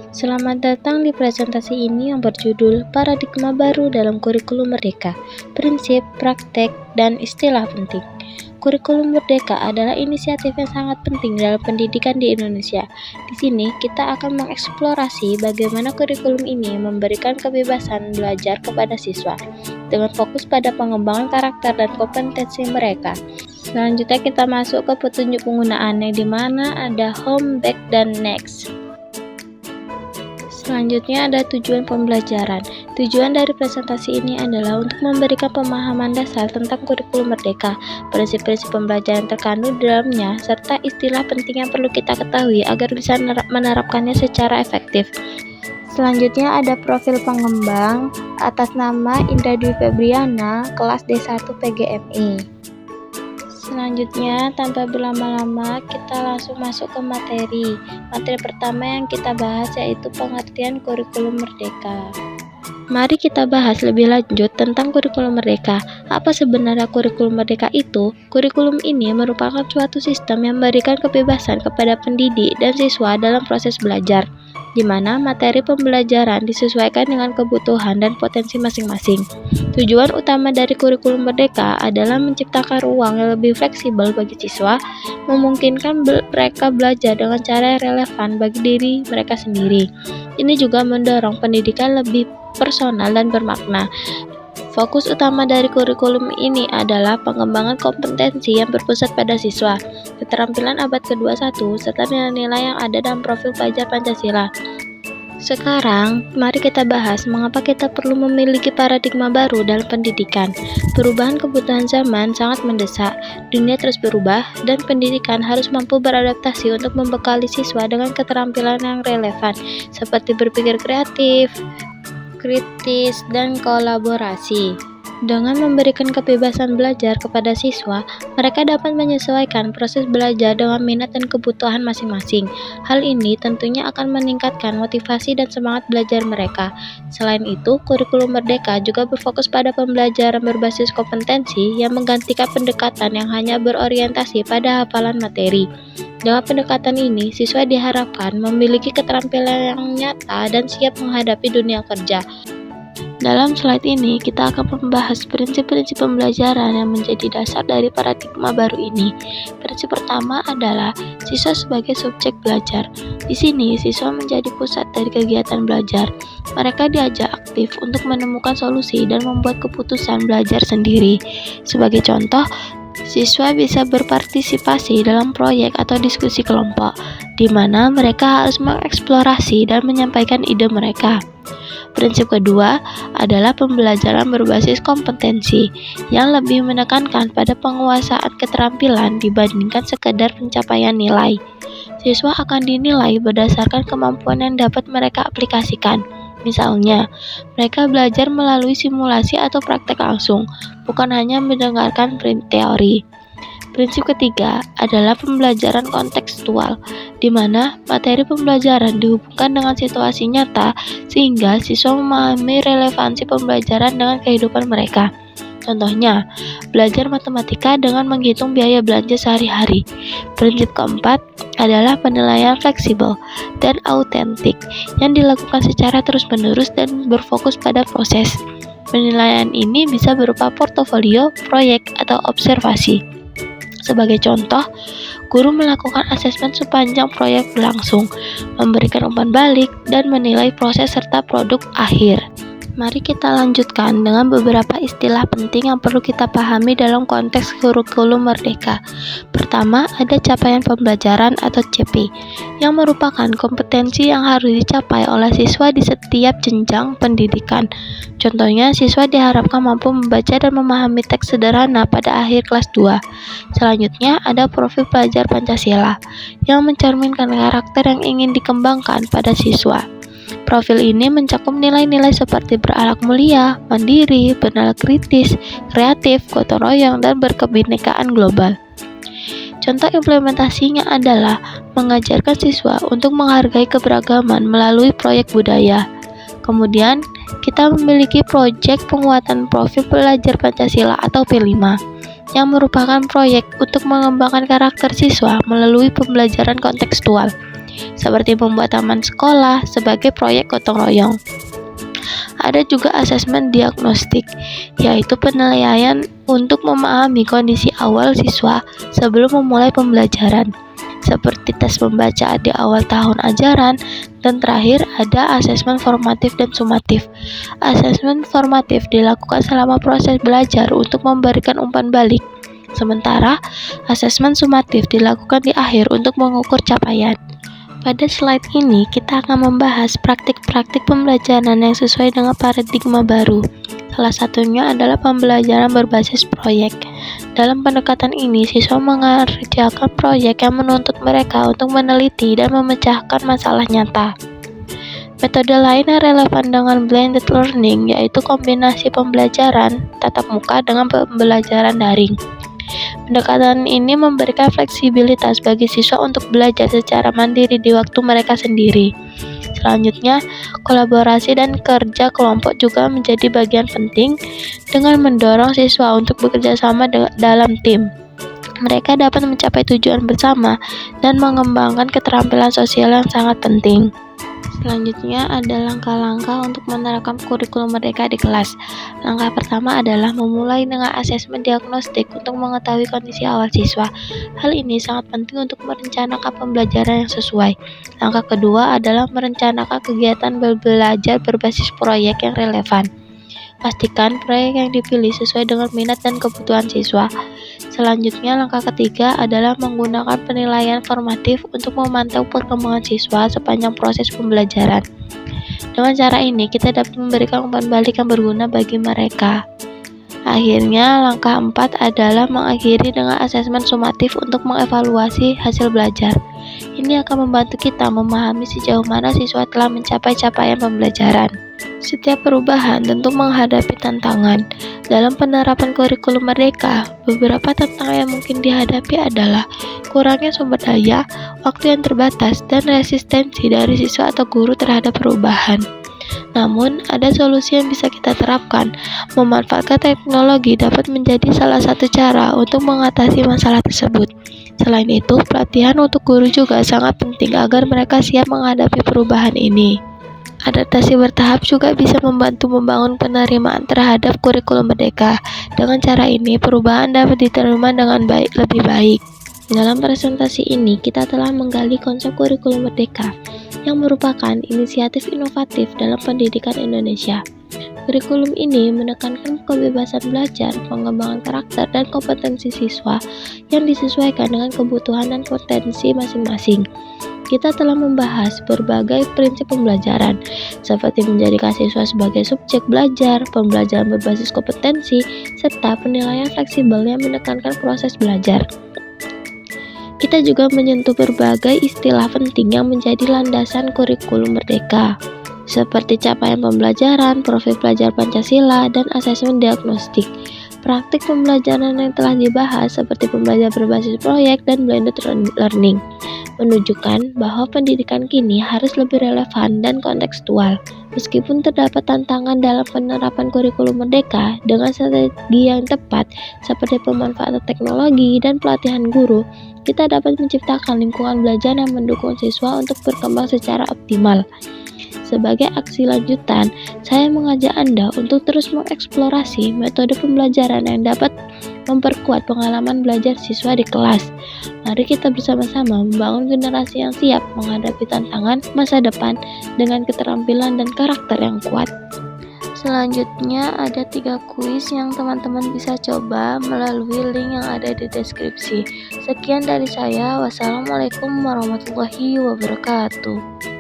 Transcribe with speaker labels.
Speaker 1: Selamat datang di presentasi ini yang berjudul Paradigma Baru dalam Kurikulum Merdeka, Prinsip, Praktek, dan Istilah Penting. Kurikulum Merdeka adalah inisiatif yang sangat penting dalam pendidikan di Indonesia. Di sini, kita akan mengeksplorasi bagaimana kurikulum ini memberikan kebebasan belajar kepada siswa, dengan fokus pada pengembangan karakter dan kompetensi mereka. Selanjutnya kita masuk ke petunjuk penggunaan yang dimana ada home, back, dan next. Selanjutnya ada tujuan pembelajaran. Tujuan dari presentasi ini adalah untuk memberikan pemahaman dasar tentang kurikulum merdeka, prinsip-prinsip pembelajaran terkandung di dalamnya, serta istilah penting yang perlu kita ketahui agar bisa menerapkannya secara efektif. Selanjutnya ada profil pengembang atas nama Indra Dwi Febriana, kelas D1 PGMI. Selanjutnya, tanpa berlama-lama, kita langsung masuk ke materi. Materi pertama yang kita bahas yaitu pengertian kurikulum merdeka. Mari kita bahas lebih lanjut tentang kurikulum merdeka. Apa sebenarnya kurikulum merdeka itu? Kurikulum ini merupakan suatu sistem yang memberikan kebebasan kepada pendidik dan siswa dalam proses belajar, di mana materi pembelajaran disesuaikan dengan kebutuhan dan potensi masing-masing. Tujuan utama dari kurikulum merdeka adalah menciptakan ruang yang lebih fleksibel bagi siswa, memungkinkan mereka belajar dengan cara yang relevan bagi diri mereka sendiri. Ini juga mendorong pendidikan lebih personal dan bermakna. Fokus utama dari kurikulum ini adalah pengembangan kompetensi yang berpusat pada siswa, keterampilan abad ke-21, serta nilai-nilai yang ada dalam profil pelajar Pancasila. Sekarang, mari kita bahas mengapa kita perlu memiliki paradigma baru dalam pendidikan. Perubahan kebutuhan zaman sangat mendesak, dunia terus berubah, dan pendidikan harus mampu beradaptasi untuk membekali siswa dengan keterampilan yang relevan, seperti berpikir kreatif, kritis, dan kolaborasi. Dengan memberikan kebebasan belajar kepada siswa, mereka dapat menyesuaikan proses belajar dengan minat dan kebutuhan masing-masing. Hal ini tentunya akan meningkatkan motivasi dan semangat belajar mereka. Selain itu, kurikulum merdeka juga berfokus pada pembelajaran berbasis kompetensi yang menggantikan pendekatan yang hanya berorientasi pada hafalan materi. Dengan pendekatan ini, siswa diharapkan memiliki keterampilan yang nyata dan siap menghadapi dunia kerja. Dalam slide ini, kita akan membahas prinsip-prinsip pembelajaran yang menjadi dasar dari paradigma baru ini. Prinsip pertama adalah siswa sebagai subjek belajar. Di sini, siswa menjadi pusat dari kegiatan belajar. Mereka diajak aktif untuk menemukan solusi dan membuat keputusan belajar sendiri. Sebagai contoh, siswa bisa berpartisipasi dalam proyek atau diskusi kelompok, di mana mereka harus mengeksplorasi dan menyampaikan ide mereka. Prinsip kedua adalah pembelajaran berbasis kompetensi, yang lebih menekankan pada penguasaan keterampilan dibandingkan sekedar pencapaian nilai. Siswa akan dinilai berdasarkan kemampuan yang dapat mereka aplikasikan. Misalnya, mereka belajar melalui simulasi atau praktek langsung, bukan hanya mendengarkan teori. Prinsip ketiga adalah pembelajaran kontekstual, di mana materi pembelajaran dihubungkan dengan situasi nyata sehingga siswa memahami relevansi pembelajaran dengan kehidupan mereka. Contohnya, belajar matematika dengan menghitung biaya belanja sehari-hari. Prinsip keempat adalah penilaian fleksibel dan autentik yang dilakukan secara terus-menerus dan berfokus pada proses. Penilaian ini bisa berupa portofolio, proyek, atau observasi. Sebagai contoh, guru melakukan asesmen sepanjang proyek berlangsung, memberikan umpan balik, dan menilai proses serta produk akhir. Mari kita lanjutkan dengan beberapa istilah penting yang perlu kita pahami dalam konteks kurikulum merdeka. Pertama, ada capaian pembelajaran atau CP, yang merupakan kompetensi yang harus dicapai oleh siswa di setiap jenjang pendidikan. Contohnya, siswa diharapkan mampu membaca dan memahami teks sederhana pada akhir kelas 2. Selanjutnya, ada profil pelajar Pancasila, yang mencerminkan karakter yang ingin dikembangkan pada siswa. Profil ini mencakup nilai-nilai seperti berakhlak mulia, mandiri, bernalar kritis, kreatif, gotong royong, dan berkebinekaan global. Contoh implementasinya adalah mengajarkan siswa untuk menghargai keberagaman melalui proyek budaya. Kemudian, kita memiliki proyek penguatan profil pelajar Pancasila atau P5, yang merupakan proyek untuk mengembangkan karakter siswa melalui pembelajaran kontekstual. seperti membuat taman sekolah sebagai proyek gotong royong. Ada juga asesmen diagnostik, yaitu penilaian untuk memahami kondisi awal siswa sebelum memulai pembelajaran, seperti tes pembacaan di awal tahun ajaran, dan terakhir ada asesmen formatif dan sumatif. Asesmen formatif dilakukan selama proses belajar untuk memberikan umpan balik, sementara asesmen sumatif dilakukan di akhir untuk mengukur capaian. Pada slide ini, kita akan membahas praktik-praktik pembelajaran yang sesuai dengan paradigma baru. Salah satunya adalah pembelajaran berbasis proyek. Dalam pendekatan ini, siswa mengerjakan proyek yang menuntut mereka untuk meneliti dan memecahkan masalah nyata. Metode lain yang relevan dengan blended learning yaitu kombinasi pembelajaran tatap muka dengan pembelajaran daring. Pendekatan ini memberikan fleksibilitas bagi siswa untuk belajar secara mandiri di waktu mereka sendiri. Selanjutnya, kolaborasi dan kerja kelompok juga menjadi bagian penting dengan mendorong siswa untuk bekerja sama dalam tim. Mereka dapat mencapai tujuan bersama dan mengembangkan keterampilan sosial yang sangat penting. Selanjutnya ada langkah-langkah untuk menerapkan kurikulum merdeka di kelas. Langkah pertama adalah memulai dengan asesmen diagnostik untuk mengetahui kondisi awal siswa. Hal ini sangat penting untuk merencanakan pembelajaran yang sesuai. Langkah kedua adalah merencanakan kegiatan belajar berbasis proyek yang relevan. Pastikan proyek yang dipilih sesuai dengan minat dan kebutuhan siswa. Selanjutnya, langkah ketiga adalah menggunakan penilaian formatif untuk memantau perkembangan siswa sepanjang proses pembelajaran. Dengan cara ini, kita dapat memberikan umpan balik yang berguna bagi mereka. Akhirnya, langkah 4 adalah mengakhiri dengan asesmen sumatif untuk mengevaluasi hasil belajar. Ini akan membantu kita memahami sejauh mana siswa telah mencapai capaian pembelajaran. Setiap perubahan tentu menghadapi tantangan. Dalam penerapan kurikulum merdeka, beberapa tantangan yang mungkin dihadapi adalah kurangnya sumber daya, waktu yang terbatas, dan resistensi dari siswa atau guru terhadap perubahan. Namun, ada solusi yang bisa kita terapkan. Memanfaatkan teknologi dapat menjadi salah satu cara untuk mengatasi masalah tersebut. Selain itu, pelatihan untuk guru juga sangat penting agar mereka siap menghadapi perubahan ini. Adaptasi bertahap juga bisa membantu membangun penerimaan terhadap kurikulum merdeka. Dengan cara ini, perubahan dapat diterima dengan lebih baik. Dalam presentasi ini, kita telah menggali konsep kurikulum merdeka, yang merupakan inisiatif inovatif dalam pendidikan Indonesia. Kurikulum ini menekankan kebebasan belajar, pengembangan karakter, dan kompetensi siswa yang disesuaikan dengan kebutuhan dan potensi masing-masing. Kita telah membahas berbagai prinsip pembelajaran, seperti menjadikan siswa sebagai subjek belajar, pembelajaran berbasis kompetensi, serta penilaian fleksibel yang menekankan proses belajar. Kita juga menyentuh berbagai istilah penting yang menjadi landasan kurikulum merdeka, seperti capaian pembelajaran, profil pelajar Pancasila, dan asesmen diagnostik. Praktik pembelajaran yang telah dibahas seperti pembelajaran berbasis proyek dan blended learning menunjukkan bahwa pendidikan kini harus lebih relevan dan kontekstual. Meskipun terdapat tantangan dalam penerapan kurikulum merdeka dengan strategi yang tepat seperti pemanfaatan teknologi dan pelatihan guru, kita dapat menciptakan lingkungan belajar yang mendukung siswa untuk berkembang secara optimal. Sebagai aksi lanjutan, saya mengajak Anda untuk terus mengeksplorasi metode pembelajaran yang dapat memperkuat pengalaman belajar siswa di kelas. Mari kita bersama-sama membangun generasi yang siap menghadapi tantangan masa depan dengan keterampilan dan karakter yang kuat. Selanjutnya ada 3 kuis yang teman-teman bisa coba melalui link yang ada di deskripsi. Sekian dari saya. Wassalamualaikum warahmatullahi wabarakatuh.